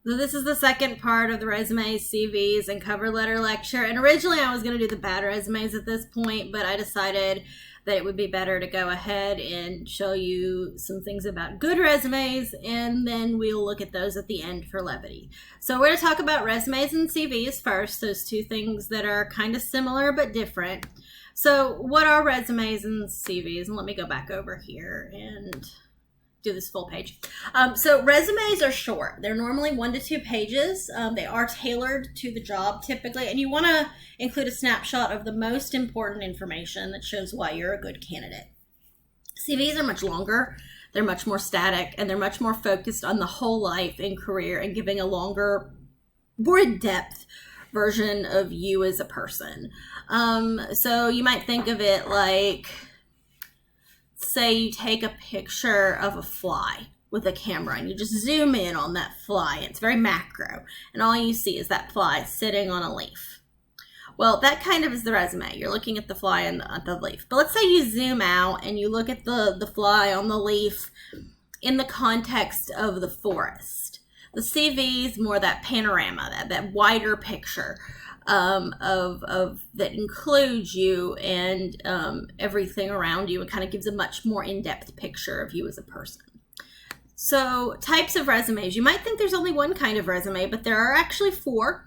So this is the second part of the resumes, CVs, and cover letter lecture. And originally I was going to do the bad resumes at this point, but I decided that it would be better to go ahead and show you some things about good resumes, and then we'll look at those at the end for levity. So we're going to talk about resumes and CVs first, those two things that are kind of similar but different. So what are resumes and CVs? And let me go back over here and do this full page. So resumes are short. They're normally 1 to 2 pages. They are tailored to the job typically, and you want to include a snapshot of the most important information that shows why you're a good candidate. CVs are much longer. They're much more static, and they're much more focused on the whole life and career and giving a longer, more in-depth version of you as a person. So you might think of it like, say you take a picture of a fly with a camera and you just zoom in on that fly. It's very macro, and all you see is that fly sitting on a leaf. Well, that kind of is the resume. You're looking at the fly and the leaf. But let's say you zoom out and you look at the fly on the leaf in the context of the forest. The CV is more that panorama, that wider picture of that includes you and everything around you, and kind of gives a much more in-depth picture of you as a person. So types of resumes. You might think there's only one kind of resume, but there are actually 4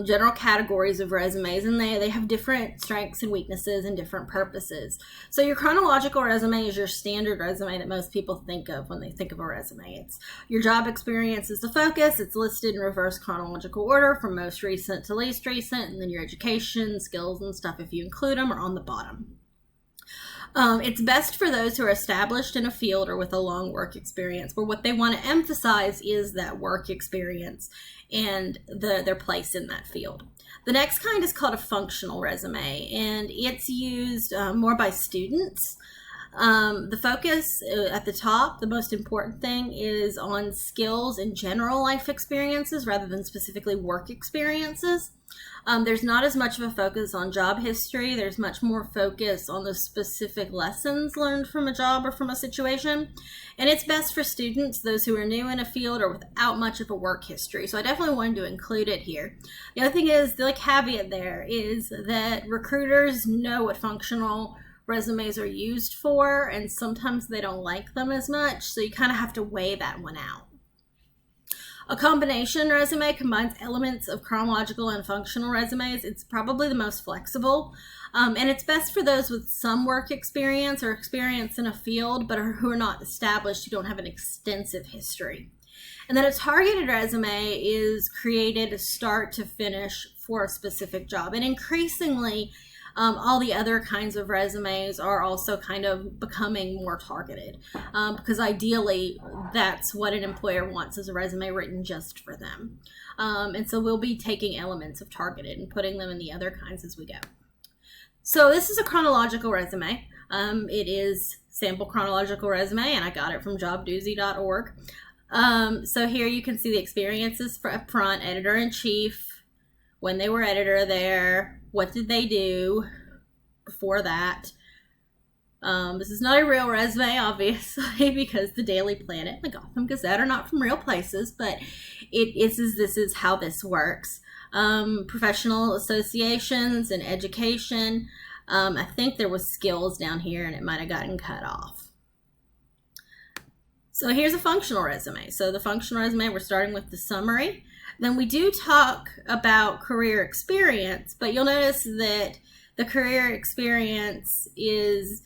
general categories of resumes, and they have different strengths and weaknesses and different purposes. So your chronological resume is your standard resume that most people think of when they think of a resume. It's your job experience is the focus. It's listed in reverse chronological order from most recent to least recent, and then your education, skills, and stuff, if you include them, are on the bottom. It's best for those who are established in a field or with a long work experience, where what they want to emphasize is that work experience and their place in that field. The next kind is called a functional resume, and it's used more by students. The focus at the top, the most important thing, is on skills and general life experiences rather than specifically work experiences. There's not as much of a focus on job history. There's much more focus on the specific lessons learned from a job or from a situation. And it's best for students, those who are new in a field or without much of a work history. So I definitely wanted to include it here. The other thing is, the caveat there is that recruiters know what functional resumes are used for, and sometimes they don't like them as much. So you kind of have to weigh that one out. A combination resume combines elements of chronological and functional resumes. It's probably the most flexible, and it's best for those with some work experience or experience in a field, but who are not established, who don't have an extensive history. And then a targeted resume is created start to finish for a specific job. And increasingly, all the other kinds of resumes are also kind of becoming more targeted, because ideally that's what an employer wants, is a resume written just for them. And so we'll be taking elements of targeted and putting them in the other kinds as we go. So this is a chronological resume. It is sample chronological resume, and I got it from jobdoozy.org. So here you can see the experiences up front, editor-in-chief, when they were editor there, what did they do before that. This is not a real resume, obviously, because the Daily Planet and the Gotham Gazette are not from real places, but this is how this works. Professional associations and education. I think there was skills down here, and it might have gotten cut off. So here's a functional resume. So the functional resume, we're starting with the summary. Then we do talk about career experience, but you'll notice that the career experience is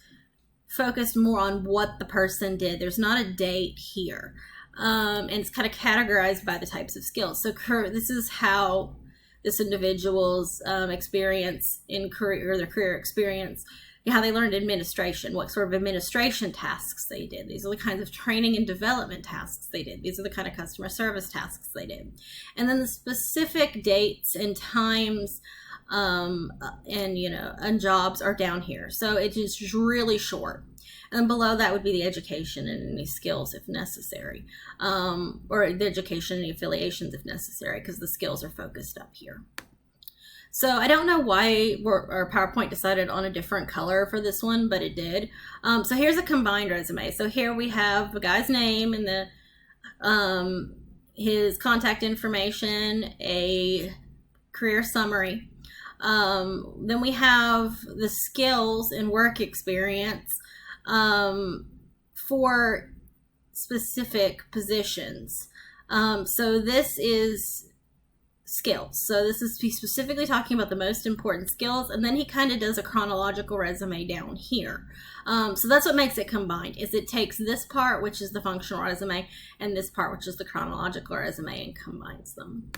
focused more on what the person did. There's not a date here, and it's kind of categorized by the types of skills. So this is how this individual's experience in career, or their career experience, how they learned administration, what sort of administration tasks they did. These are the kinds of training and development tasks they did. These are the kind of customer service tasks they did. And then the specific dates and times and jobs are down here. So it's just really short. And then below that would be the education and any skills if necessary, or the education and the affiliations if necessary, because the skills are focused up here. So I don't know why our PowerPoint decided on a different color for this one, but it did. So here's a combined resume. So here we have the guy's name and his contact information, a career summary. Then we have the skills and work experience for specific positions. So this is skills. So this is specifically talking about the most important skills, and then he kind of does a chronological resume down here. So that's what makes it combined, is it takes this part, which is the functional resume, and this part, which is the chronological resume, and combines them.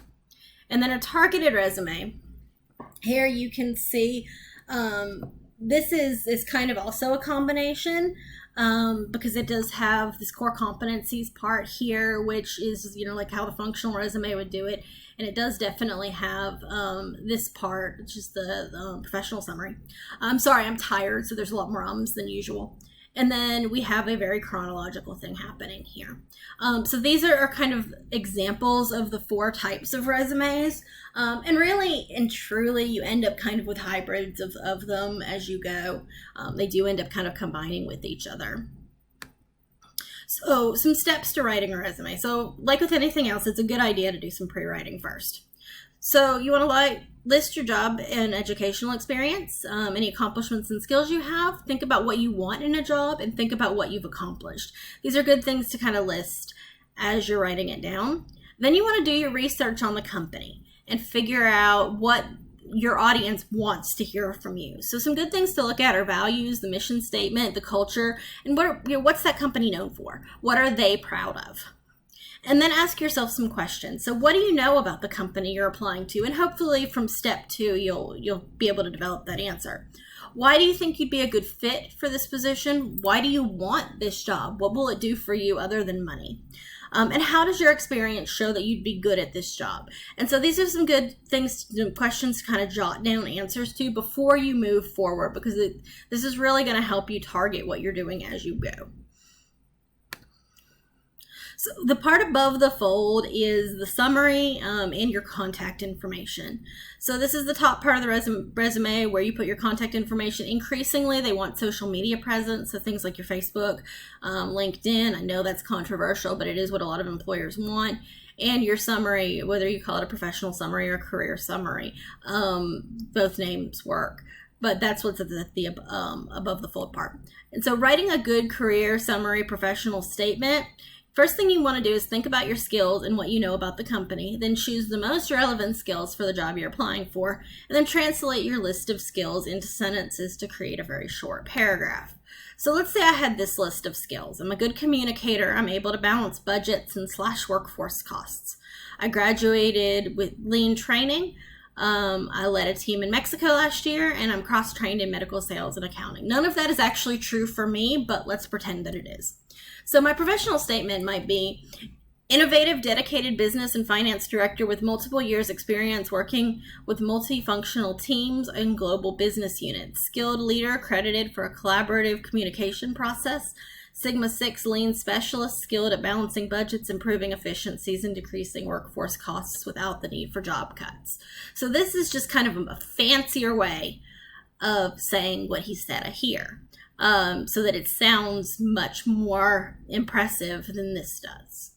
And then a targeted resume. Here you can see this is kind of also a combination, because it does have this core competencies part here, which is, like how the functional resume would do it. And it does definitely have this part, which is the professional summary. I'm sorry, I'm tired, so there's a lot more ums than usual. And then we have a very chronological thing happening here. So these are kind of examples of the 4 types of resumes. And really and truly, you end up kind of with hybrids of them as you go. They do end up kind of combining with each other. So some steps to writing a resume. So like with anything else, it's a good idea to do some pre-writing first. So you want to list your job and educational experience, any accomplishments and skills you have. Think about what you want in a job and think about what you've accomplished. These are good things to kind of list as you're writing it down. Then you want to do your research on the company and figure out what your audience wants to hear from you. So some good things to look at are values, the mission statement, the culture, and what's that company known for? What are they proud of? And then ask yourself some questions. So what do you know about the company you're applying to? And hopefully from step 2, you'll be able to develop that answer. Why do you think you'd be a good fit for this position? Why do you want this job? What will it do for you other than money? And how does your experience show that you'd be good at this job? And so these are some good things, questions to kind of jot down answers to before you move forward, because this is really going to help you target what you're doing as you go. So the part above the fold is the summary and your contact information. So this is the top part of the resume where you put your contact information. Increasingly, they want social media presence, so things like your Facebook, LinkedIn. I know that's controversial, but it is what a lot of employers want. And your summary, whether you call it a professional summary or a career summary, both names work. But that's what's at the above the fold part. And so writing a good career summary professional statement, first thing you want to do is think about your skills and what you know about the company, then choose the most relevant skills for the job you're applying for, and then translate your list of skills into sentences to create a very short paragraph. So let's say I had this list of skills. I'm a good communicator. I'm able to balance budgets and slash workforce costs. I graduated with lean training. I led a team in Mexico last year, and I'm cross-trained in medical sales and accounting. None of that is actually true for me, but let's pretend that it is. So my professional statement might be innovative, dedicated business and finance director with multiple years experience working with multifunctional teams and global business units. Skilled leader credited for a collaborative communication process. Sigma 6 lean specialist skilled at balancing budgets, improving efficiencies, and decreasing workforce costs without the need for job cuts. So this is just kind of a fancier way of saying what he said here. So that it sounds much more impressive than this does.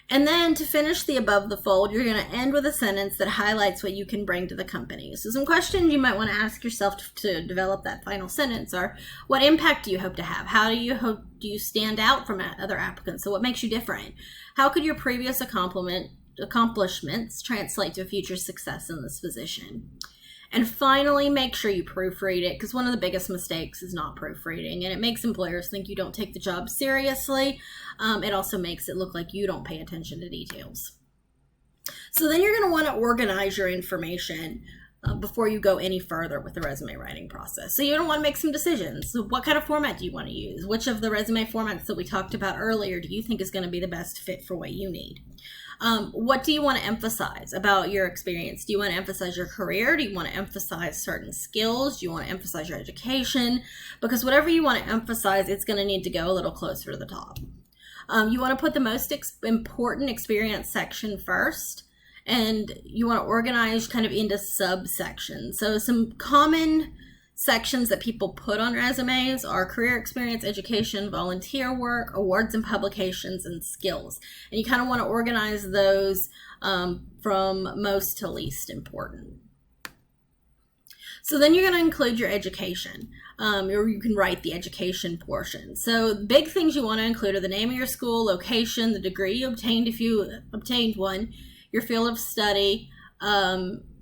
And then to finish the above the fold, you're going to end with a sentence that highlights what you can bring to the company. So some questions you might want to ask yourself to develop that final sentence are, what impact do you hope to have? How do you stand out from other applicants? So what makes you different? How could your previous accomplishments translate to future success in this position? And finally, make sure you proofread it, because one of the biggest mistakes is not proofreading, and it makes employers think you don't take the job seriously. It also makes it look like you don't pay attention to details. So then you're going to want to organize your information before you go any further with the resume writing process. So you're going to want to make some decisions. So what kind of format do you want to use? Which of the resume formats that we talked about earlier do you think is going to be the best fit for what you need? What do you want to emphasize about your experience? Do you want to emphasize your career? Do you want to emphasize certain skills? Do you want to emphasize your education? Because whatever you want to emphasize, it's going to need to go a little closer to the top. You want to put the most important experience section first, and you want to organize kind of into subsections. So some common sections that people put on resumes are career experience, education, volunteer work, awards and publications, and skills. And you kind of want to organize those from most to least important. So then you're going to include your education, or you can write the education portion. So the big things you want to include are the name of your school, location, the degree you obtained if you obtained one, your field of study,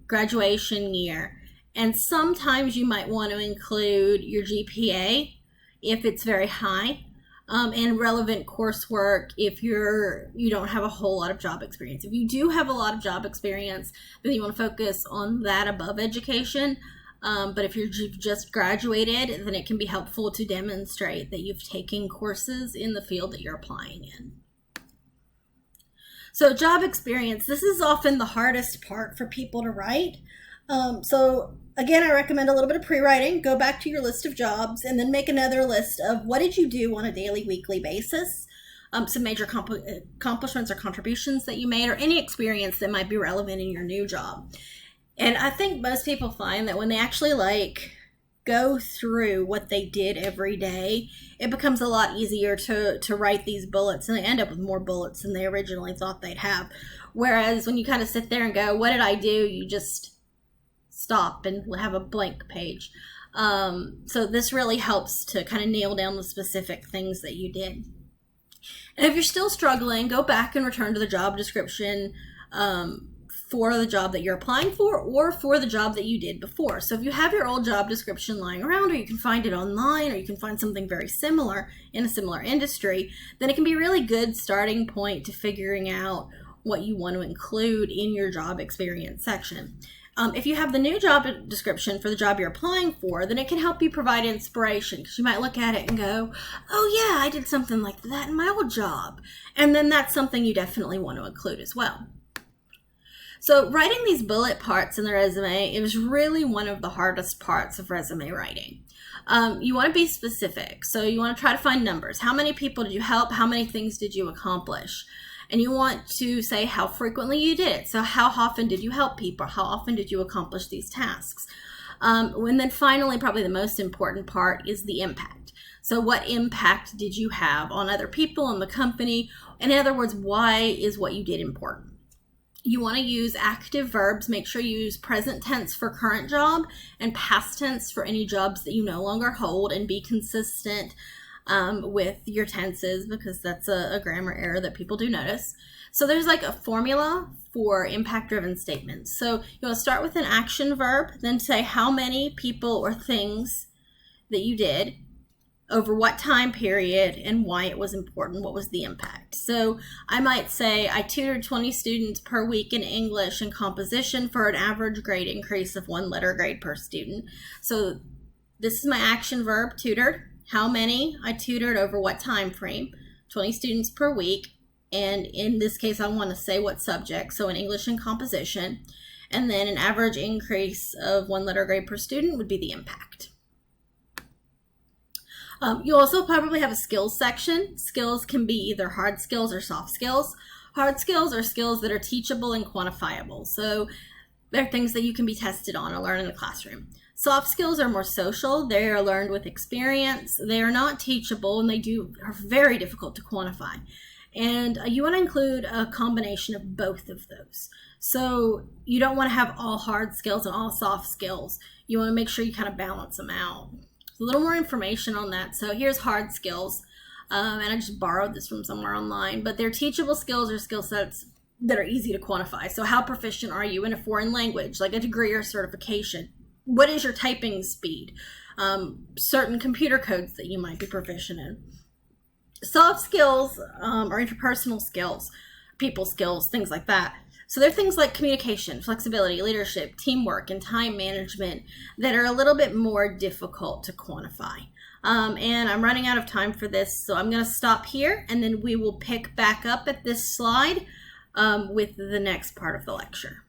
graduation year. And sometimes you might want to include your GPA if it's very high, and relevant coursework if you don't have a whole lot of job experience. If you do have a lot of job experience, then you want to focus on that above education. But if you've just graduated, then it can be helpful to demonstrate that you've taken courses in the field that you're applying in. So job experience, this is often the hardest part for people to write. So again, I recommend a little bit of pre-writing. Go back to your list of jobs and then make another list of what did you do on a daily, weekly basis. Some major accomplishments or contributions that you made, or any experience that might be relevant in your new job. And I think most people find that when they actually go through what they did every day, it becomes a lot easier to write these bullets, and they end up with more bullets than they originally thought they'd have. Whereas when you kind of sit there and go, what did I do? You just stop and have a blank page. So this really helps to kind of nail down the specific things that you did. And if you're still struggling, go back and return to the job description for the job that you're applying for, or for the job that you did before. So if you have your old job description lying around, or you can find it online, or you can find something very similar in a similar industry, then it can be a really good starting point to figuring out what you want to include in your job experience section. If you have the new job description for the job you're applying for, then it can help you provide inspiration, because you might look at it and go, oh yeah, I did something like that in my old job. And then that's something you definitely want to include as well. So writing these bullet parts in the resume is really one of the hardest parts of resume writing. You want to be specific. So you want to try to find numbers. How many people did you help? How many things did you accomplish? And you want to say how frequently you did it. So how often did you help people? How often did you accomplish these tasks? And then finally, probably the most important part is the impact. So what impact did you have on other people in the company? And in other words, why is what you did important? You want to use active verbs. Make sure you use present tense for current job and past tense for any jobs that you no longer hold, and be consistent with your tenses, because that's a grammar error that people do notice. So there's a formula for impact-driven statements. So you want to start with an action verb, then say how many people or things that you did, over what time period, and why it was important, what was the impact. So I might say I tutored 20 students per week in English and composition for an average grade increase of 1 letter grade per student. So this is my action verb, tutored. How many? I tutored over what time frame? 20 students per week. And in this case, I want to say what subject. So in English and composition. And then an average increase of 1 letter grade per student would be the impact. You also probably have a skills section. Skills can be either hard skills or soft skills. Hard skills are skills that are teachable and quantifiable. So they're things that you can be tested on or learn in the classroom. Soft skills are more social. They are learned with experience. They are not teachable, and are very difficult to quantify. And you want to include a combination of both of those. So you don't want to have all hard skills and all soft skills. You want to make sure you kind of balance them out. A little more information on that. So here's hard skills, and I just borrowed this from somewhere online, but they're teachable skills or skill sets that are easy to quantify. So how proficient are you in a foreign language, like a degree or certification? What is your typing speed? Certain computer codes that you might be proficient in. Soft skills are interpersonal skills, people skills, things like that. So they're things like communication, flexibility, leadership, teamwork, and time management that are a little bit more difficult to quantify. And I'm running out of time for this, so I'm going to stop here, and then we will pick back up at this slide with the next part of the lecture.